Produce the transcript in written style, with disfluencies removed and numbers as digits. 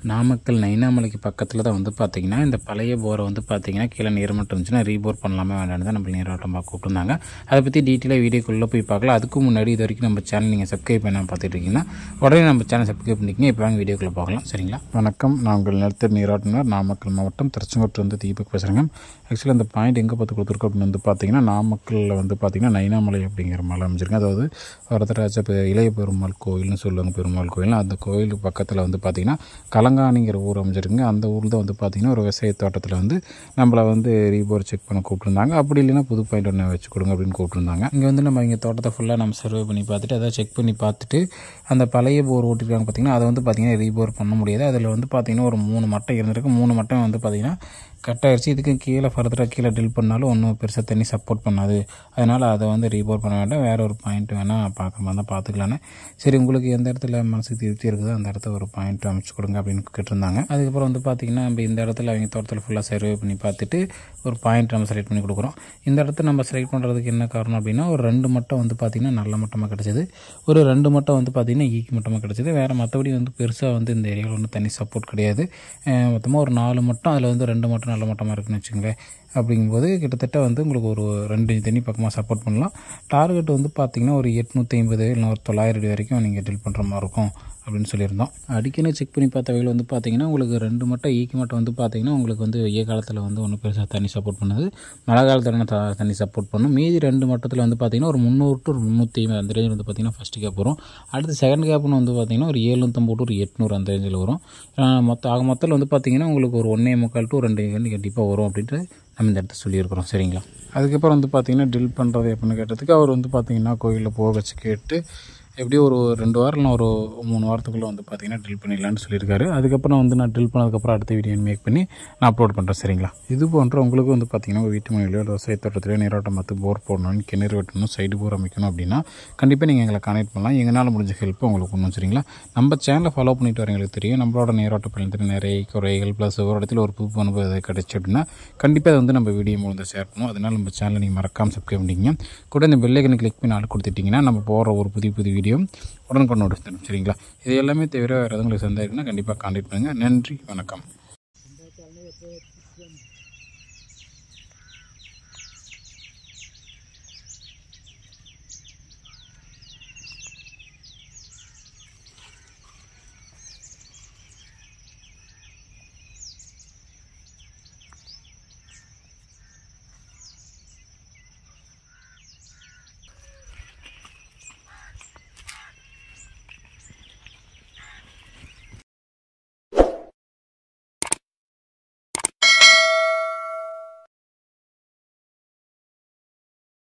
நாமக்கல் நைனாமலைக்கு பக்கத்தில் தான் வந்து பார்த்திங்கன்னா இந்த பழைய போரை வந்து பார்த்திங்கன்னா கீழே நீர்மட்டம் இருந்துச்சுன்னா ரீபோர் பண்ணலாமே வேண்டாம் தான் நம்ம நீரோட்டம் பார்க்க கூப்பிட்டுருந்தாங்க. அதை பற்றி டீட்டெயிலாக வீடியோக்குள்ளே போய் பார்க்கலாம். அதுக்கு முன்னாடி இது வரைக்கும் நம்ம சேனல் நீங்கள் சப்ஸ்கிரைப் பண்ண பார்த்துட்டு இருக்கீங்கன்னா உடனே நம்ம சேனல் சப்ஸ்கிரைப் பண்ணிக்கிங்க. இப்போ வாங்க வீடியோக்குள்ளே பார்க்கலாம். சரிங்களா? வணக்கம், நான் உங்கள் நிலத்தடி நீராட்டினர் நாமக்கல் மாவட்டம் திருச்செங்கோட்டு வந்து தீபக் பேசுகிறேங்க. ஆக்சுவலாக அந்த பாயிண்ட் எங்கே பார்த்து கொடுத்துருக்கோம் அப்படின்னு வந்து பார்த்திங்கன்னா நாமக்கல்லில் வந்து பார்த்திங்கன்னா நைனாமலை அப்படிங்கிற மலை அமைச்சிருங்க. அதாவது வரதராஜ இளைய பெருமாள் கோயில்னு சொல்லுவாங்க, பெருமாள் கோயில். அந்த கோயிலுக்கு பக்கத்தில் வந்து பார்த்திங்கன்னா கலங்காணிங்கிற ஊர் அமைஞ்சிருக்குங்க. அந்த ஊரில் தான் வந்து பார்த்திங்கன்னா ஒரு விவசாய தோட்டத்தில் வந்து நம்மளை வந்து ரீபோர் செக் பண்ண கூப்பிட்டுருந்தாங்க. அப்படி இல்லைன்னா புது பாயிண்ட் ஒன்று வச்சு கொடுங்க அப்படின்னு கூப்பிட்டுருந்தாங்க. இங்கே வந்து நம்ம இங்கே தோட்டத்தை ஃபுல்லாக நம்ம சர்வே பண்ணி பார்த்துட்டு அதை செக் பண்ணி பார்த்துட்டு அந்த பழைய போர் ஓட்டிருக்காங்க பார்த்திங்கன்னா அதை வந்து பார்த்திங்கன்னா ரீபோர் பண்ண முடியாது. அதில் வந்து பார்த்திங்கன்னா ஒரு 3 மட்டை இருந்திருக்கு. 3 மட்டை வந்து பார்த்திங்கன்னா கட் ஆகிடுச்சு. இதுக்கு கீழே ஃபர்தராக கீழே ட்ரில் பண்ணாலும் ஒன்றும் பெருசாக தண்ணி சப்போர்ட் பண்ணாது. அதனால் அதை வந்து ரீபோர் பண்ண வேண்டாம், வேறு ஒரு பாயிண்ட் வேணால் பார்க்குற மாதிரி தான் பார்த்துக்கலான்னு. சரி, உங்களுக்கு எந்த இடத்துல மனசுக்கு திருப்தி இருக்குதோ அந்த இடத்த ஒரு பாயிண்ட் அமைச்சு கொடுங்க அப்படின்னு கேட்டிருந்தாங்க. அதுக்கப்புறம் வந்து பார்த்திங்கன்னா நம்ம இந்த இடத்துல அவங்க தோட்டத்தில் ஃபுல்லாக சர்வே பண்ணி பார்த்துட்டு ஒரு பாயிண்ட் நம்ம செலக்ட் பண்ணி கொடுக்குறோம். இந்த இடத்த நம்ம செலக்ட் பண்ணுறதுக்கு என்ன காரணம் அப்படின்னா ஒரு 2 மட்டம் வந்து பார்த்திங்கன்னா நல்ல மட்டமாக கிடச்சிது, ஒரு 2 மட்டம் வந்து பார்த்திங்கன்னா ஈக்கி மட்டமாக கிடச்சிது. வேறு மற்றபடி வந்து பெருசாக வந்து இந்த ஏரியாவில் ஒன்றும் தண்ணி சப்போர்ட் கிடையாது. மொத்தமாக ஒரு 4 மட்டம், அதில் வந்து 2 மட்டம் நல்ல மட்டமாக இருக்குன்னு வச்சுங்களேன். அப்படிங்கும்போது கிட்டத்தட்ட வந்து உங்களுக்கு ஒரு 2 தண்ணி பக்கமாக சப்போர்ட் பண்ணலாம். டார்கெட் வந்து பார்த்திங்கன்னா ஒரு 850 இல்லை ஒரு 900 அடி வரைக்கும் நீங்கள் ட்ரில் பண்ணுற மாதிரி இருக்கும் அப்படின்னு சொல்லியிருந்தோம். அடிக்கணும் செக் பண்ணி பார்த்த வகையில் வந்து பார்த்திங்கன்னா உங்களுக்கு 2 மட்டம் ஈக்கி மட்டம் வந்து பார்த்திங்கன்னா உங்களுக்கு வந்து வெய்ய காலத்தில் வந்து ஒன்றும் பெருசாக தண்ணி சப்போர்ட் பண்ணுது, மழை காலத்தில் தண்ணி சப்போர்ட் பண்ணும். மீதி 2 மட்டத்தில் வந்து பார்த்திங்கன்னா ஒரு 300 to 350 அந்த ரேஞ்சில் வந்து பார்த்திங்கன்னா ஃபஸ்ட்டு கேப் வரும். அடுத்து செகண்ட் கேப்னு வந்து பார்த்திங்கன்னா ஒரு 750 to 800 அந்த ரேஞ்சில் வரும். மொத்தத்தில் வந்து பார்த்திங்கன்னா உங்களுக்கு ஒரு 1.25 to 2 கண்டி கண்டிப்பாக வரும் அப்படின்ட்டு நம்ம இந்த இடத்த சொல்லியிருக்கிறோம். சரிங்களா? அதுக்கப்புறம் வந்து பார்த்திங்கன்னா ட்ரில் பண்ணுறது எப்படின்னு கேட்டதுக்கு அவர் வந்து பார்த்திங்கன்னா கோயிலில் போக வச்சு கேட்டு எப்படியும் ஒரு 2 வாரம் இல்லை ஒரு 3 வாரத்துக்குள்ளே வந்து பார்த்திங்கன்னா ட்ரில் பண்ணிடலான்னு சொல்லியிருக்காரு. அதுக்கப்புறம் வந்து நான் ட்ரில் பண்ணதுக்கப்புறம் அடுத்த வீடியோ மேக் பண்ணி நான் அப்லோட் பண்ணுறேன். சரிங்களா? இது போன்ற உங்களுக்கு வந்து பார்த்திங்கன்னா ஒரு வீட்டு மனையிலையோ விவசாய தோட்டத்திலையோ நீரோட்டம் பார்த்து போர் போடணும், கிணறு வெட்டணும், சைடு போர் அமைக்கணும் அப்படின்னா கண்டிப்பாக நீங்கள் எங்களை கான்டெக்ட் பண்ணலாம். எங்களால் முடிஞ்ச ஹெல்ப் உங்களுக்கு ஒன்றும். சரிங்களா? நம்ம சேனலை ஃபாலோ பண்ணிட்டு வரவங்களுக்கு தெரியும் நம்மளோட நீரோட்ட பயணத்தில் நிறைய குறைகள் ப்ளஸ் ஒரு இடத்துல ஒரு புது அனுபவம் கிடைச்சி அப்படின்னா கண்டிப்பாக அதை வந்து நம்ம வீடியோ மூலம் ஷேர் பண்ணுவோம். அதனால் நம்ம சேனலை நீங்கள் மறக்காமல் சப்ஸ்கிரைப் பண்ணிங்க. கூட இந்த பெல் ஐக்கனை கிளிக் பண்ணி ஆள் கொடுத்துட்டிங்கன்னா நம்ம போகிற ஒரு புதிய வீடியோ உடனுக்குடன் நோட்டிஃபிகேஷன் தரும். சரிங்களா? இது எல்லாமே தவிர வேறு எதுவும் உங்களுக்கு சந்தேகம் இருக்குன்னா கண்டிப்பாக கான்டெக்ட் பண்ணுங்கள். நன்றி, வணக்கம்.